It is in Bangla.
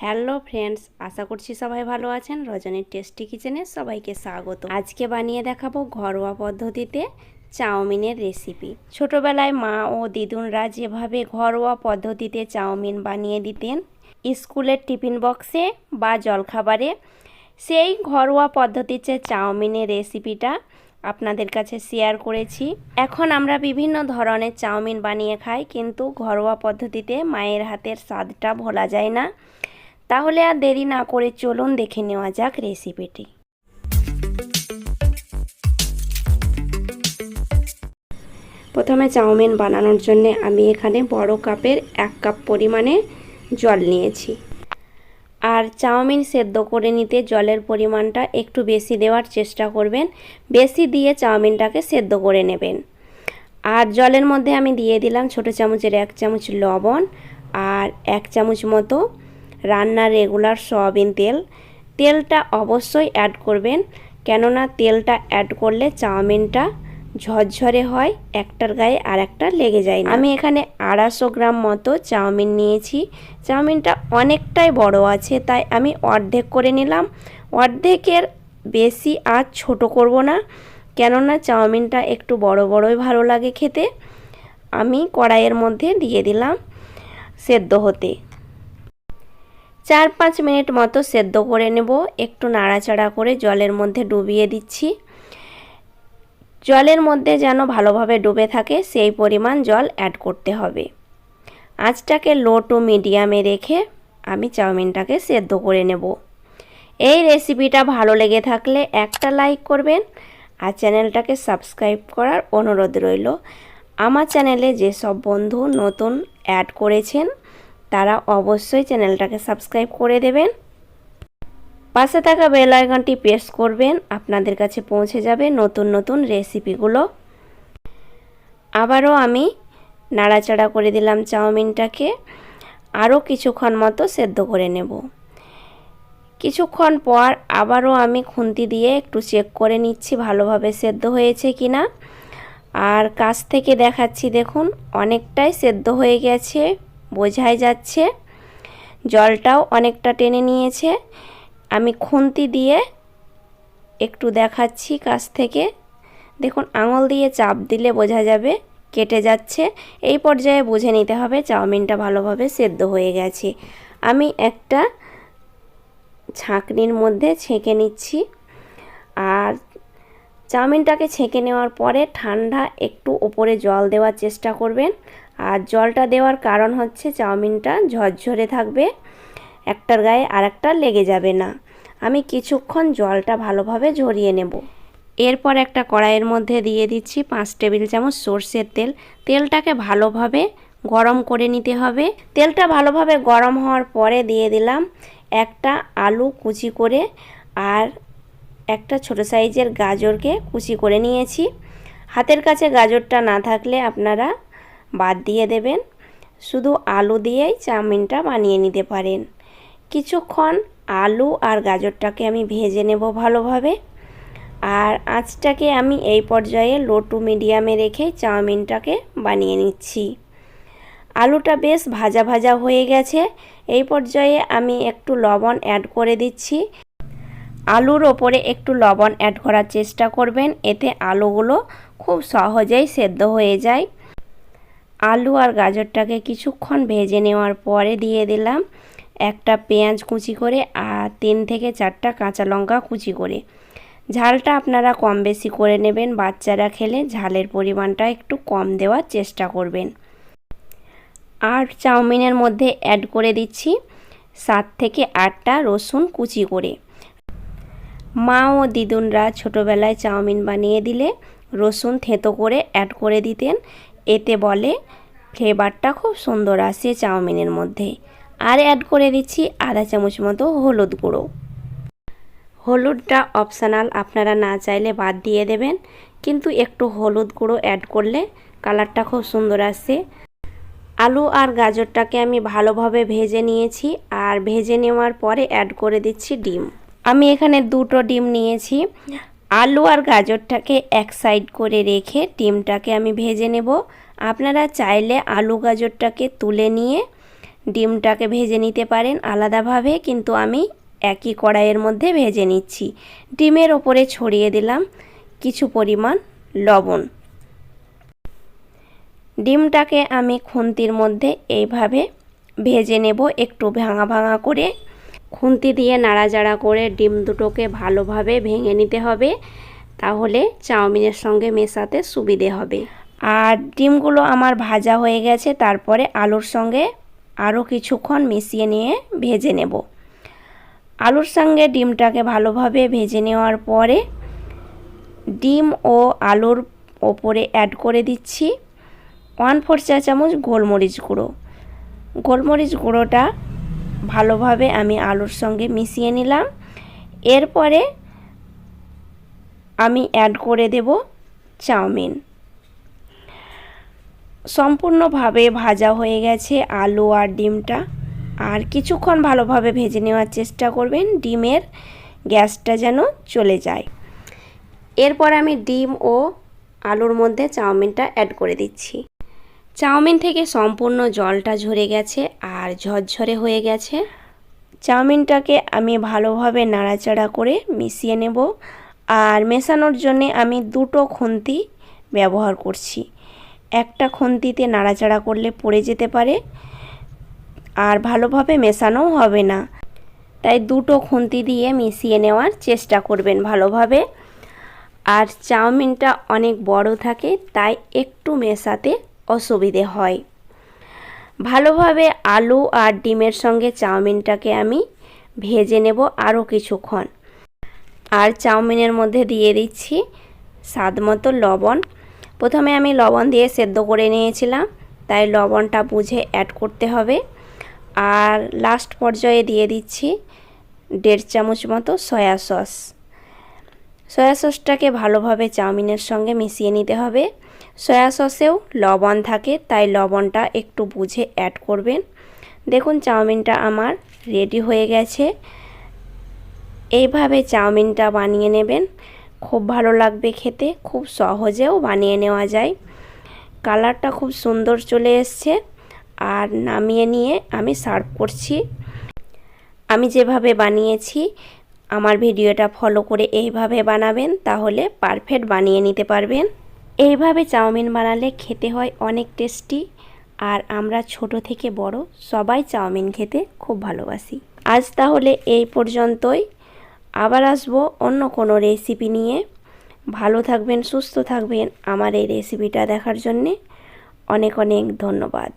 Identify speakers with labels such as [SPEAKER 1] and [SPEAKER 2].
[SPEAKER 1] হ্যালো ফ্রেন্ডস, আশা করছি সবাই ভালো আছেন। রজনীর টেস্টি কিচেনে সবাইকে স্বাগত। আজকে বানিয়ে দেখাবো ঘরোয়া পদ্ধতিতে চাউমিনের রেসিপি। ছোটবেলায় মা ও দিদুনরা যেভাবে ঘরোয়া পদ্ধতিতে চাউমিন বানিয়ে দিতেন স্কুলের টিফিন বক্সে বা জলখাবারে, সেই ঘরোয়া পদ্ধতিতে চাউমিনের রেসিপিটা আপনাদের কাছে শেয়ার করেছি। এখন আমরা বিভিন্ন ধরনের চাউমিন বানিয়ে খাই, কিন্তু ঘরোয়া পদ্ধতিতে মায়ের হাতের স্বাদটা ভোলা যায় না। তাহলে আর দেরি না করে চলুন দেখে নেওয়া যাক রেসিপিটি। প্রথমে চাউমিন বানানোর জন্য আমি এখানে বড় কাপের 1 কাপ পরিমাণে জল নিয়েছি। আর চাউমিন সেদ্ধ করে নিতে জলের পরিমাণটা একটু বেশি দেওয়ার চেষ্টা করবেন, বেশি দিয়ে চাউমিনটাকে সেদ্ধ করে নেবেন। আর জলের মধ্যে আমি দিয়ে দিলাম ছোটো চামচের 1 চামচ লবণ আর 1 চামচ মতো রান্নার রেগুলার সয়াবিন তেল। তেলটা অবশ্যই অ্যাড করবেন, কেননা তেলটা অ্যাড করলে চাউমিনটা ঝরঝরে হয়, একটার গায়ে আর একটা লেগে যায় না। আমি এখানে 250 গ্রাম মতো চাউমিন নিয়েছি। চাউমিনটা অনেকটাই বড় আছে, তাই আমি অর্ধেক করে নিলাম। অর্ধেকের বেশি আর ছোট করব না, কেননা চাউমিনটা একটু বড় বড়ই ভালো লাগে খেতে। আমি কড়াইয়ের মধ্যে দিয়ে দিলাম সেদ্ধ হতে। 4-5 মিনিট মতো সেদ্ধ করে নেব। একটু নাড়াচাড়া করে জলের মধ্যে ডুবিয়ে দিচ্ছি। জলের মধ্যে যেন ভালোভাবে ডুবে থাকে সেই পরিমাণ জল অ্যাড করতে হবে। আঁচটাকে লো টু মিডিয়ামে রেখে আমি চাউমিনটাকে সেদ্ধ করে নেব। এই রেসিপিটা ভালো লেগে থাকলে একটা লাইক করবেন আর চ্যানেলটাকে সাবস্ক্রাইব করার অনুরোধ রইল। আমার চ্যানেলে যেসব বন্ধু নতুন অ্যাড করেছেন তারা অবশ্যই চ্যানেলটাকে সাবস্ক্রাইব করে দেবেন। পাশে থাকা বেল আইকনটি প্রেস করবেন, আপনাদের কাছে পৌঁছে যাবে নতুন নতুন রেসিপিগুলো। আবারও আমি নাড়াচাড়া করে দিলাম চাউমিনটাকে। আরও কিছুক্ষণ মতো সেদ্ধ করে নেব। কিছুক্ষণ পর আবারও আমি খুন্তি দিয়ে একটু চেক করে নিচ্ছি ভালোভাবে সেদ্ধ হয়েছে কিনা। আর কাছ থেকে দেখাচ্ছি, দেখুন অনেকটাই সেদ্ধ হয়ে গেছে, বোঝাই যাচ্ছে। জলটাও অনেকটা টেনে নিয়েছে। আমি খুন্তি দিয়ে একটু দেখাচ্ছি কাছ থেকে, দেখুন আঙুল দিয়ে চাপ দিলে বোঝা যাবে কেটে যাচ্ছে। এই পর্যায়ে বুঝে নিতে হবে চাউমিনটা ভালোভাবে সেদ্ধ হয়ে গেছে। আমি একটা ছাঁকনির মধ্যে ছেঁকে নিচ্ছি। আর চাউমিনটাকে ছেঁকে নেওয়ার পরে ঠান্ডা একটু উপরে জল দেওয়ার চেষ্টা করবেন। আর জলটা দেওয়ার কারণ হচ্ছে চাউমিনটা ঝরঝরে থাকবে, একটার গায়ে আর একটা লেগে যাবে না। আমি কিছুক্ষণ জলটা ভালোভাবে ঝরিয়ে নেব। এরপর একটা কড়াইয়ের মধ্যে দিয়ে দিচ্ছি 5 টেবিল চামচ সরষের তেল। তেলটাকে ভালোভাবে গরম করে নিতে হবে। তেলটা ভালোভাবে গরম হওয়ার পরে দিয়ে দিলাম একটা আলু কুচি করে, আর একটা ছোট সাইজের গাজরকে কুচি করে নিয়েছি। হাতের কাছে গাজরটা না থাকলে আপনারা বাদ দিয়ে দেবেন, শুধু আলু দিয়েই চাউমিনটা বানিয়ে নিতে পারেন। কিছুক্ষণ আলু আর গাজরটাকে আমি ভেজে নেব ভালোভাবে। আর আঁচটাকে আমি এই পর্যায়ে লো টু মিডিয়ামে রেখে চাউমিনটাকে বানিয়ে নিচ্ছি। আলুটা বেশ ভাজা ভাজা হয়ে গেছে। এই পর্যায়ে আমি একটু লবণ অ্যাড করে দিচ্ছি। আলুর ওপরে একটু লবণ অ্যাড করার চেষ্টা করবেন, এতে আলুগুলো খুব সহজেই সেদ্ধ হয়ে যায়। আলু আর গাজরটাকে কিছুক্ষণ ভেজে নেওয়ার পরে দিয়ে দিলাম একটা পেঁয়াজ কুচি করে আর 3 থেকে 4টা কাঁচা লঙ্কা কুচি করে। ঝালটা আপনারা কম বেশি করে নেবেন, বাচ্চারা খেলে ঝালের পরিমাণটা একটু কম দেওয়ার চেষ্টা করবেন। আর চাউমিনের মধ্যে অ্যাড করে দিচ্ছি 7 থেকে 8টা রসুন কুচি করে। মা ও দিদুনরা ছোটোবেলায় চাউমিন বানিয়ে দিলে রসুন থেঁতো করে অ্যাড করে দিতেন, এতে বলে ফ্লেভারটা খুব সুন্দর আসে চাউমিনের মধ্যে। আর অ্যাড করে দিচ্ছি আধা চামচ মতো হলুদ গুঁড়ো। হলুদটা অপশনাল, আপনারা না চাইলে বাদ দিয়ে দেবেন, কিন্তু একটু হলুদ গুঁড়ো অ্যাড করলে কালারটা খুব সুন্দর আসে। আলু আর গাজরটাকে আমি ভালোভাবে ভেজে নিয়েছি। আর ভেজে নেওয়ার পরে অ্যাড করে দিচ্ছি ডিম। আমি এখানে 2টো ডিম নিয়েছি। আলু আর গাজরটাকে এক সাইড করে রেখে ডিমটাকে আমি ভেজে নেব। আপনারা চাইলে আলু গাজরটাকে তুলে নিয়ে ডিমটাকে ভেজে নিতে পারেন আলাদাভাবে, কিন্তু আমি একই কড়াইয়ের মধ্যে ভেজে নিচ্ছি। ডিমের ওপরে ছড়িয়ে দিলাম কিছু পরিমাণ লবণ। ডিমটাকে আমি খুন্তির মধ্যে এইভাবে ভেজে নেব, একটু ভাঙা ভাঙা করে। খুন্তি দিয়ে নাড়াচাড়া করে ডিম দুটোকে ভালোভাবে ভেঙে নিতে হবে, তাহলে চাউমিনের সঙ্গে মেশাতে সুবিধে হবে। আর ডিমগুলো আমার ভাজা হয়ে গেছে, তারপরে আলুর সঙ্গে আরও কিছুক্ষণ মিশিয়ে নিয়ে ভেজে নেব। আলুর সঙ্গে ডিমটাকে ভালোভাবে ভেজে নেওয়ার পরে ডিম ও আলুর ওপরে অ্যাড করে দিচ্ছি 1/4 চা চামচ গোলমরিচ গুঁড়ো। গোলমরিচ গুঁড়োটা ভালোভাবে আমি আলুর সঙ্গে মিশিয়ে নিলাম। এরপরে আমি অ্যাড করে দেব চাউমিন। সম্পূর্ণভাবে ভাজা হয়ে গেছে আলু আর ডিমটা, আর কিছুক্ষণ ভালোভাবে ভেজে নেওয়ার চেষ্টা করবেন, ডিমের গ্যাসটা যেন চলে যায়। এরপর আমি ডিম ও আলুর মধ্যে চাউমিনটা অ্যাড করে দিচ্ছি। চাউমিন থেকে সম্পূর্ণ জলটা ঝরে গেছে আর ঝরঝরে হয়ে গেছে। চাউমিনটাকে আমি ভালোভাবে নাড়াচাড়া করে মিশিয়ে নেব। আর মেশানোর জন্য আমি দুটো খুন্তি ব্যবহার করছি। একটা খুন্তিতে নাড়াচাড়া করলে পড়ে যেতে পারে আর ভালোভাবে মেশানোও হবে না, তাই দুটো খুন্তি দিয়ে মিশিয়ে নেওয়ার চেষ্টা করবেন ভালোভাবে। আর চাউমিনটা অনেক বড় থাকে, তাই একটু মেশাতে অসুবিধে হয়। ভালোভাবে আলু আর ডিমের সঙ্গে চাউমিনটাকে আমি ভেজে নেব আরও কিছুক্ষণ। আর চাউমিনের মধ্যে দিয়ে দিচ্ছি স্বাদ মতো লবণ। প্রথমে আমি লবণ দিয়ে সেদ্ধ করে নিয়েছিলাম, তাই লবণটা বুঝে অ্যাড করতে হবে। আর লাস্ট পর্যায়ে দিয়ে দিচ্ছি 1.5 চামচ মতো সয়া সস। সয়া সসটাকে ভালোভাবে চাউমিনের সঙ্গে মিশিয়ে নিতে হবে। সয়া সসেও লবণ থাকে, তাই লবণটা একটু বুঝে অ্যাড করবেন। দেখুন চাউমিনটা আমার রেডি হয়ে গেছে। এইভাবে চাউমিনটা বানিয়ে নেবেন, খুব ভালো লাগবে খেতে, খুব সহজেও বানিয়ে নেওয়া যায়। কালারটা খুব সুন্দর চলে এসছে। আর নামিয়ে নিয়ে আমি সার্ভ করছি। আমি যেভাবে বানিয়েছি, আমার ভিডিওটা ফলো করে এইভাবে বানাবেন, তাহলে পারফেক্ট বানিয়ে নিতে পারবেন। এইভাবে চাউমিন বানালে খেতে হয় অনেক টেস্টি। আর আমরা ছোট থেকে বড় সবাই চাউমিন খেতে খুব ভালোবাসি। আজ তাহলে এই পর্যন্তই। আবার আসবো অন্য কোনো রেসিপি নিয়ে। ভালো থাকবেন, সুস্থ থাকবেন। আমার এই রেসিপিটা দেখার জন্যে অনেক অনেক ধন্যবাদ।